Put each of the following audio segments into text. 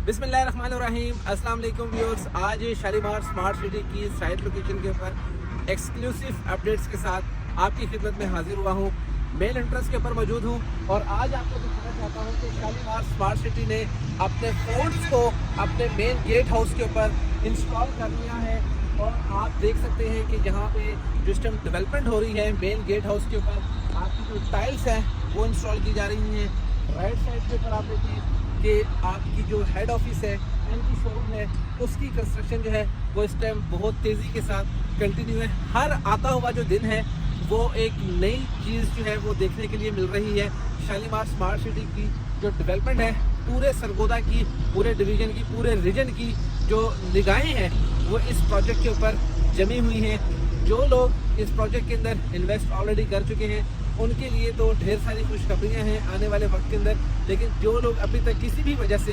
बिस्मिल्लाहिर्रहमानिर्रहीम। अस्सलाम वालेकुम व्यूअर्स। आज शालीमार स्मार्ट सिटी की साइट लोकेशन के ऊपर एक्सक्लूसिव अपडेट्स के साथ आपकी खिदमत में हाजिर हुआ हूँ। मेन एंट्रेंस के ऊपर मौजूद हूँ और आज आपको दिखाना चाहता हूँ कि शालीमार स्मार्ट सिटी ने अपने फोन्स को अपने मेन गेट हाउस के ऊपर इंस्टॉल कर लिया है। और आप देख सकते हैं कि यहाँ पे सिस्टम डेवलपमेंट हो रही है। मेन गेट हाउस के ऊपर आपकी जो टाइल्स हैं वो इंस्टॉल की जा रही हैं। राइट साइड के ऊपर आप देखिए कि आपकी जो हेड ऑफिस है, एंटी शोरूम है, उसकी कंस्ट्रक्शन जो है वो इस टाइम बहुत तेज़ी के साथ कंटिन्यू है। हर आता हुआ जो दिन है वो एक नई चीज़ जो है वो देखने के लिए मिल रही है। शालीमार स्मार्ट सिटी की जो डेवलपमेंट है, पूरे सरगोदा की, पूरे डिवीज़न की, पूरे रीजन की जो निगाहें हैं वो इस प्रोजेक्ट के ऊपर जमी हुई हैं। जो लोग इस प्रोजेक्ट के अंदर इन्वेस्ट ऑलरेडी कर चुके हैं उनके लिए तो ढेर सारी खुशखबरियाँ हैं आने वाले वक्त के अंदर, लेकिन जो लोग अभी तक किसी भी वजह से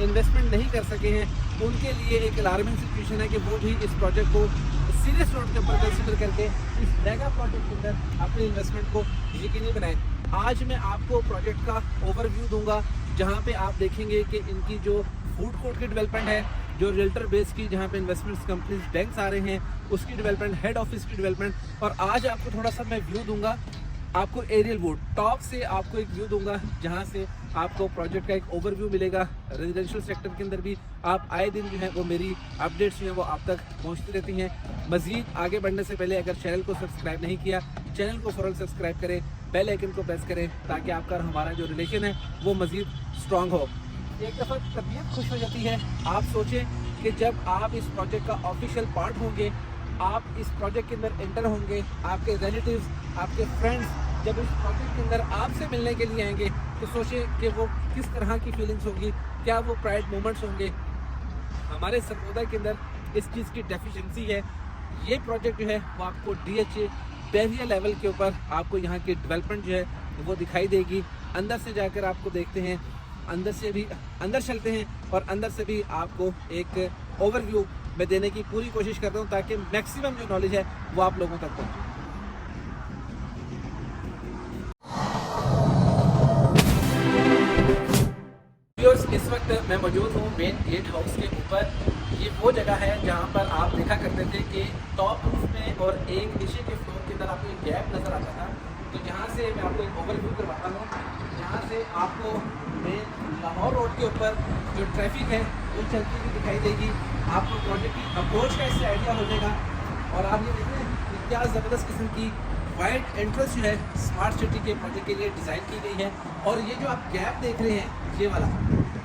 इन्वेस्टमेंट नहीं कर सके हैं उनके लिए एक अलार्मिंग सिचुएशन है कि वो भी इस प्रोजेक्ट को सीरियस नोट के ऊपर कंसिडर करके इस मेगा प्रोजेक्ट के अंदर अपने इन्वेस्टमेंट को यकीनी बनाएं। आज मैं आपको प्रोजेक्ट का ओवरव्यू दूंगा, जहाँ पे आप देखेंगे कि इनकी जो फूड कोर्ट की डेवलपमेंट है, जो रियल्टर बेस की जहाँ पे इन्वेस्टमेंट्स कंपनीज बैंक्स आ रहे हैं उसकी डेवलपमेंट, हेड ऑफिस की डेवलपमेंट, और आज आपको थोड़ा सा मैं व्यू दूंगा, आपको एरियल व्यू टॉप से आपको एक व्यू दूंगा जहां से आपको प्रोजेक्ट का एक ओवरव्यू मिलेगा। रेजिडेंशियल सेक्टर के अंदर भी आप आए दिन जो है वो मेरी अपडेट्स जो है वो आप तक पहुंचती रहती हैं। मज़ीद आगे बढ़ने से पहले अगर चैनल को सब्सक्राइब नहीं किया, चैनल को फ़ौरन सब्सक्राइब करें, बेल आइकन को प्रेस करें ताकि आपका और हमारा जो रिलेशन है वो मज़ीद स्ट्रॉन्ग हो। एक दफ़ा तबीयत खुश हो जाती है। आप सोचें कि जब आप इस प्रोजेक्ट का ऑफिशियल पार्ट होंगे, आप इस प्रोजेक्ट के अंदर एंटर होंगे, आपके रिलेटिव्स, आपके फ्रेंड्स जब इस प्रोजेक्ट के अंदर आपसे मिलने के लिए आएंगे तो सोचें कि वो किस तरह की फीलिंग्स होगी, क्या वो प्राइड मोमेंट्स होंगे। हमारे सरगोदा के अंदर इस चीज़ की डेफिशिएंसी है। ये प्रोजेक्ट जो है वो आपको DHA बैरियर लेवल के ऊपर आपको यहाँ की डेवलपमेंट जो है वो दिखाई देगी। अंदर से जाकर आपको देखते हैं, अंदर चलते हैं और अंदर से भी आपको एक ओवरव्यू मैं देने की पूरी कोशिश कर रहा हूँ ताकि मैक्सिमम जो नॉलेज है वो आप लोगों तक पहुँचे। इस वक्त मैं मौजूद हूँ मेन गेट हाउस के ऊपर। ये वो जगह है जहाँ पर आप देखा करते थे कि टॉप रूफ में और एक नीचे के फ्लोर के अंदर आपको एक गैप नज़र आता था। तो यहाँ से मैं आपको एक ओवरव्यू करवाता हूँ, जहाँ से आपको मेन लाहौर रोड के ऊपर जो ट्रैफिक है वो चलती हुई दिखाई देगी। आपको प्रोजेक्ट की अप्रोच का इससे आइडिया हो जाएगा। और आप ये देख रहे हैं क्या ज़बरदस्त किस्म की वाइड एंट्रेंस जो है स्मार्ट सिटी के प्रोजेक्ट के लिए डिज़ाइन की गई है। और ये जो आप गैप देख रहे हैं, ये वाला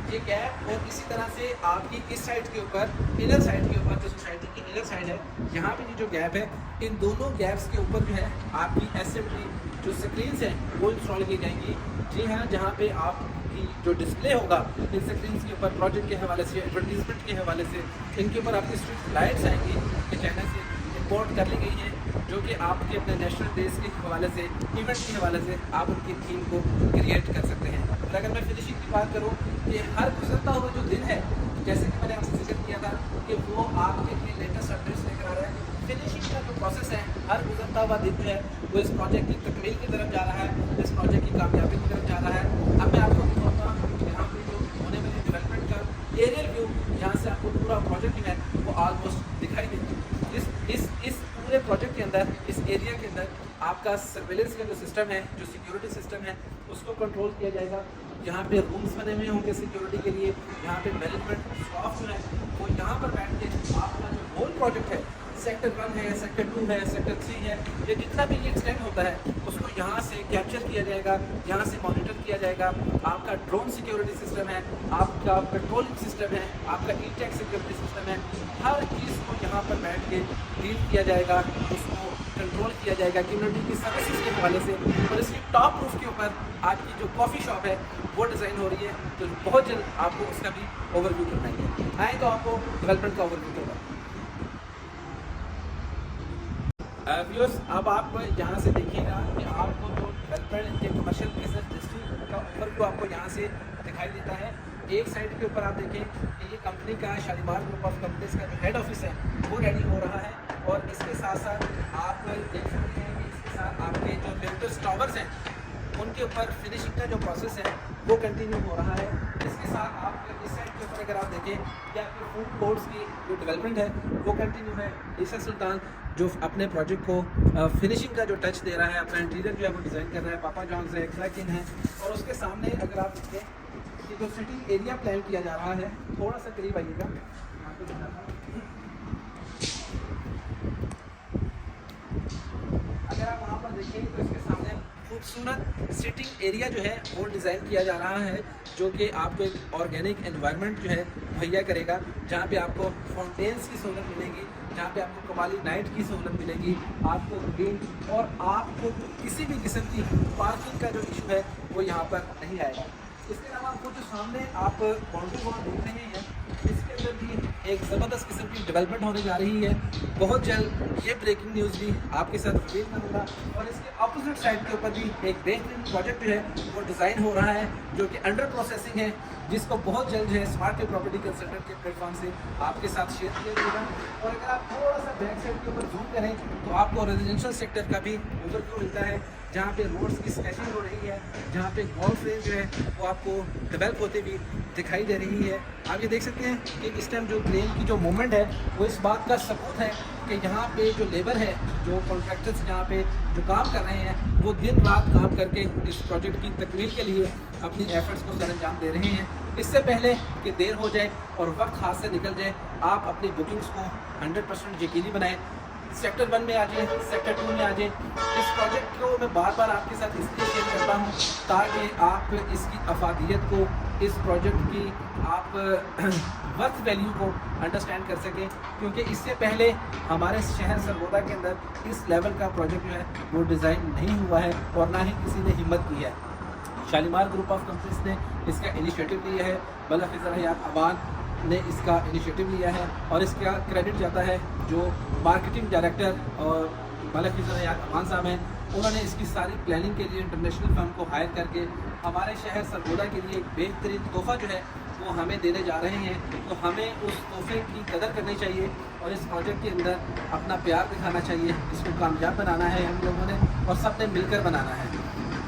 ये गैप, और इसी तरह से आपकी इस साइड के ऊपर, इनर साइड के ऊपर जो सोसाइटी की इनर साइड है, यहाँ पे ये जो गैप है, इन दोनों गैप्स के ऊपर जो है आपकी SMT जो स्क्रीन्स हैं वो इंस्टॉल की जाएंगी। जी हाँ, जहाँ पे आपकी जो डिस्प्ले होगा इन स्क्रीन्स के ऊपर प्रोजेक्ट के हवाले से, एडवर्टीजमेंट के हवाले से, इनके ऊपर आपकी स्ट्रीट लाइट्स आएंगी कि चाइना से इम्पोर्ट कर ली गई है, जो कि आपके अपने नेशनल डेज के हवाले से, इवेंट के हवाले से आप उनकी थीम को क्रिएट कर सकते हैं। और अगर मैं फिनिशिंग की बात करूँ कि हर गुजरता हुआ जो दिन है, जैसे कि मैंने आपसे जिक्र किया था कि वो आपके लिए लेटेस्ट अपडेट्स लेकर आ रहा है। फिनिशिंग का जो प्रोसेस है, हर गुजरता हुआ दिन जो है वो इस प्रोजेक्ट की तकमील की तरफ जा रहा है, इस प्रोजेक्ट की कामयाबी की तरफ जा रहा है। अब मैं आपको दिखाऊंगा यहाँ पर जो होने वाली डेवलपमेंट का एरियल व्यू, जहाँ से आपको पूरा प्रोजेक्ट जो है वो ऑलमोस्ट दिखाई देगा। इस पूरे प्रोजेक्ट के अंदर, इस एरिया के अंदर आपका सर्वेलेंस का जो सिस्टम है, जो सिक्योरिटी सिस्टम है, उसको कंट्रोल किया जाएगा। यहाँ पे रूम्स बने हुए होंगे सिक्योरिटी के लिए। यहाँ पे मैनेजमेंट स्टाफ जो है वो यहाँ पर बैठ के आपका जो होल प्रोजेक्ट है, सेक्टर 1 है, सेक्टर 2 है, सेक्टर 3 है, ये जितना भी ये एक्सटेंड होता है उसको यहाँ से कैप्चर किया जाएगा, यहाँ से मॉनिटर किया जाएगा। आपका ड्रोन सिक्योरिटी सिस्टम है, आपका पेट्रोलिंग सिस्टम है, आपका ई-टैग सिक्योरिटी सिस्टम है, हर चीज़ को यहाँ पर बैठ के डील किया जाएगा, उसको कंट्रोल किया जाएगा कम्युनिटी की सर्विसेज के हवाले से। और इसकी टॉप रूफ के ऊपर आपकी जो कॉफ़ी शॉप है वो डिज़ाइन हो रही है, तो बहुत जल्द आपको उसका भी ओवरव्यू करवाएंगे। आए तो आपको डेवलपमेंट का ओवरव्यू करवाएं। व्यूअर्स, अब आप यहाँ से देखिएगा कि आपको जो डेवलपमेंट के कमर्शियल बिजनेस डिस्ट्रिक्ट का ओवरव्यू आपको यहाँ से दिखाई देता है। एक साइड के ऊपर आप देखें कि ये कंपनी का शालीमार ग्रुप ऑफ कंपनीज का जो हेड ऑफिस है वो रेडी हो रहा है। और इसके साथ साथ आप देख सकते हैं कि इसके साथ आपके जो लेटेस्ट टावर्स हैं उनके ऊपर फिनिशिंग का जो प्रोसेस है वो कंटिन्यू हो रहा है। इसके साथ आप इस साइड के ऊपर अगर आप देखें कि आपके फूड कोर्ट्स की जो डेवलपमेंट है वो कंटिन्यू है। ईसा सुल्तान जो अपने प्रोजेक्ट को फिनिशिंग का जो टच दे रहा है, अपना इंटीरियर जो है वो डिज़ाइन कर रहा है। पापा जॉन्स है, ट्रैक इन है, और उसके सामने अगर आप देखें कि जो सिटिंग एरिया प्लान किया जा रहा है, थोड़ा सा करीब आइएगा, आपको दिखाता हूं। अगर आप वहाँ पर देखें तो इसके सामने खूबसूरत सिटिंग एरिया जो है वो डिज़ाइन किया जा रहा है, जो कि आपको एक ऑर्गेनिक एनवायरनमेंट जो है मुहैया करेगा, जहाँ पे आपको फाउंटेन्स की सहूलत मिलेगी, जहाँ पे आपको कवाली नाइट की सहूलत मिलेगी, आपको ग्रीन, और आपको किसी भी किस्म की पार्किंग का जो इशू है वो यहाँ पर नहीं आएगा। इसके अलावा आपको जो सामने आप बाउंड्री वॉल देख रहे हैं, इसके अंदर भी एक ज़बरदस्त किस्म की डेवलपमेंट होने जा रही है। बहुत जल्द ये ब्रेकिंग न्यूज़ भी आपके साथ रिवील करूँगा। और इसके अपोजिट साइड के ऊपर भी एक बेहतरीन प्रोजेक्ट जो है वो डिज़ाइन हो रहा है, जो कि अंडर प्रोसेसिंग है, जिसको बहुत जल्द जो है स्मार्ट प्रॉपर्टी कंसल्टेंट के प्लेटफॉर्म से आपके साथ शेयर किया जाएगा। और अगर आप थोड़ा सा बैक साइड के ऊपर जूम करें तो आपको रेजिडेंशियल सेक्टर का भी ओवरव्यू मिलता है, जहाँ पे रोड्स की स्केचिंग हो रही है, जहाँ पे गोल्फ रेंज जो है वो आपको डेवलप होते हुए दिखाई दे रही है। आप ये देख सकते हैं कि इस टाइम जो क्रेन की जो मूवमेंट है वो इस बात का सबूत है कि यहाँ पे जो लेबर है, जो कॉन्ट्रैक्टर्स यहाँ पे जो काम कर रहे हैं, वो दिन रात काम करके इस प्रोजेक्ट की तकमील के लिए अपनी एफर्ट्स को सरअंजाम दे रहे हैं। इससे पहले कि देर हो जाए और वक्त हाथ से निकल जाए, आप अपनी बुकिंग्स को 100% यकीनी बनाएं। सेक्टर 1 में आ जाए, सेक्टर 2 में आ जाए। इस प्रोजेक्ट को मैं बार बार आपके साथ इसलिए शेयर करता हूँ ताकि आप इसकी अफादियत को, इस प्रोजेक्ट की आप वर्थ वैल्यू को अंडरस्टैंड कर सकें, क्योंकि इससे पहले हमारे शहर सरगोदा के अंदर इस लेवल का प्रोजेक्ट जो है वो डिज़ाइन नहीं हुआ है और ना ही किसी ने हिम्मत की है। शालीमार ग्रुप ऑफ कंपनीज ने इसका इनिशिएटिव लिया है, मलक खिज़र हयात अवान ने इसका इनिशिएटिव लिया है, और इसका क्रेडिट जाता है जो मार्केटिंग डायरेक्टर और मलक खिज़र हयात अवान साहब हैं। उन्होंने इसकी सारी प्लानिंग के लिए इंटरनेशनल फर्म को हायर करके हमारे शहर सरगोदा के लिए एक बेहतरीन तोहफ़ा जो है वो हमें देने जा रहे हैं। तो हमें उस तोहफे की कदर करनी चाहिए और इस प्रोजेक्ट के अंदर अपना प्यार दिखाना चाहिए। इसको कामयाब बनाना है हम लोगों ने, और सब ने मिलकर बनाना है।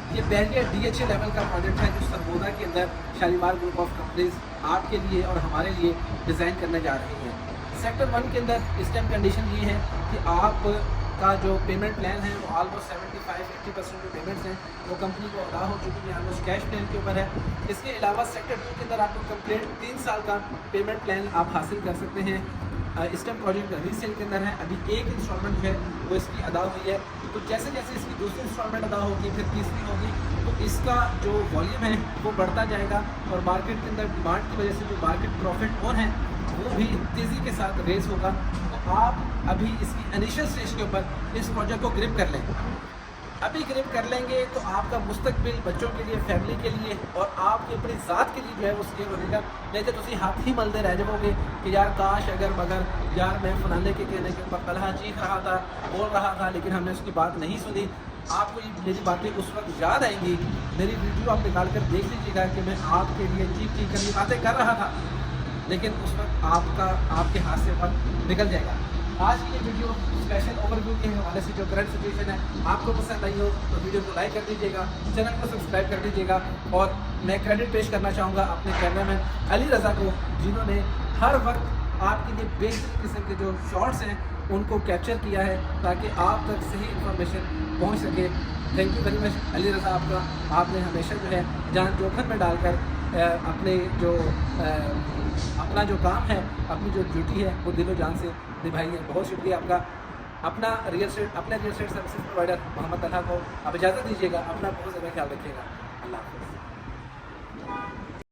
ये पहले DHA लेवल का प्रोजेक्ट है जो सरगोदा के अंदर शालीमार ग्रुप ऑफ कंपनीज आपके लिए और हमारे लिए डिज़ाइन करने जा रही है। सेक्टर 1 के अंदर इस टाइम कंडीशन ये है कि आप का जो पेमेंट प्लान है वो ऑलमोस्ट 75-80% जो पेमेंट्स हैं वो कंपनी को अदा हो चुकी है, ऑलमोस्ट कैश प्लान के ऊपर है। इसके अलावा सेक्टर 2 के अंदर आपको कंप्लीट 3 साल का पेमेंट प्लान आप हासिल कर सकते हैं। इस टाइम प्रोजेक्ट रीसेल के अंदर है, अभी एक इंस्टॉलमेंट जो है वो इसकी अदा हुई है। तो जैसे जैसे इसकी दूसरी इंस्टॉलमेंट अदा होगी, फिर तीसरी होगी, तो इसका जो वॉल्यूम है वो बढ़ता जाएगा, और मार्केट के अंदर डिमांड की वजह से जो मार्केट प्रॉफिट और है वो भी तेज़ी के साथ रेस होगा। तो आप अभी इसकी इनिशियल स्टेज के ऊपर इस प्रोजेक्ट को ग्रिप कर लें। अभी ग्रिप कर लेंगे तो आपका मुस्तकबिल बच्चों के लिए, फैमिली के लिए और आपकी अपनी ज़ात के लिए जो है वो स्केल बनेगा। नहीं तो तुम हाथ ही मलते रह जाओगे कि यार काश अगर मगर यार मैं फलाने के कहने के ऊपर तलहा चीख रहा था, बोल रहा था, लेकिन हमने उसकी बात नहीं सुनी। आपको ये मेरी बातें उस वक्त याद आएंगी, मेरी वीडियो आप निकाल कर देख लीजिएगा कि मैं आपके लिए चीख चीख करनी बातें कर रहा था, लेकिन उस वक्त आपके हाथ से वक्त निकल जाएगा। आज की ये वीडियो स्पेशल ओवरव्यू के हवाले से जो करंट सिचुएशन है आपको पसंद आई हो तो वीडियो को लाइक कर दीजिएगा, चैनल को सब्सक्राइब कर दीजिएगा। और मैं क्रेडिट पेश करना चाहूँगा अपने कैमरामैन अली रज़ा को, जिन्होंने हर वक्त आपके लिए बेहतरीन किस्म के जो शॉट्स हैं उनको कैप्चर किया है ताकि आप तक सही इन्फॉर्मेशन पहुँच सके। Thank you very much Ali Raza आपका। आपने हमेशा जो है जान जोखिम में डालकर अपना जो काम है, अपनी जो ड्यूटी है वो दिलो जान से निभाई है। बहुत शुक्रिया आपका। अपने real estate services provider Mohammad Talha को आप इजाज़त दीजिएगा। अपना बहुत ज़्यादा ख्याल रखिएगा। अल्लाह हाफ़िज़।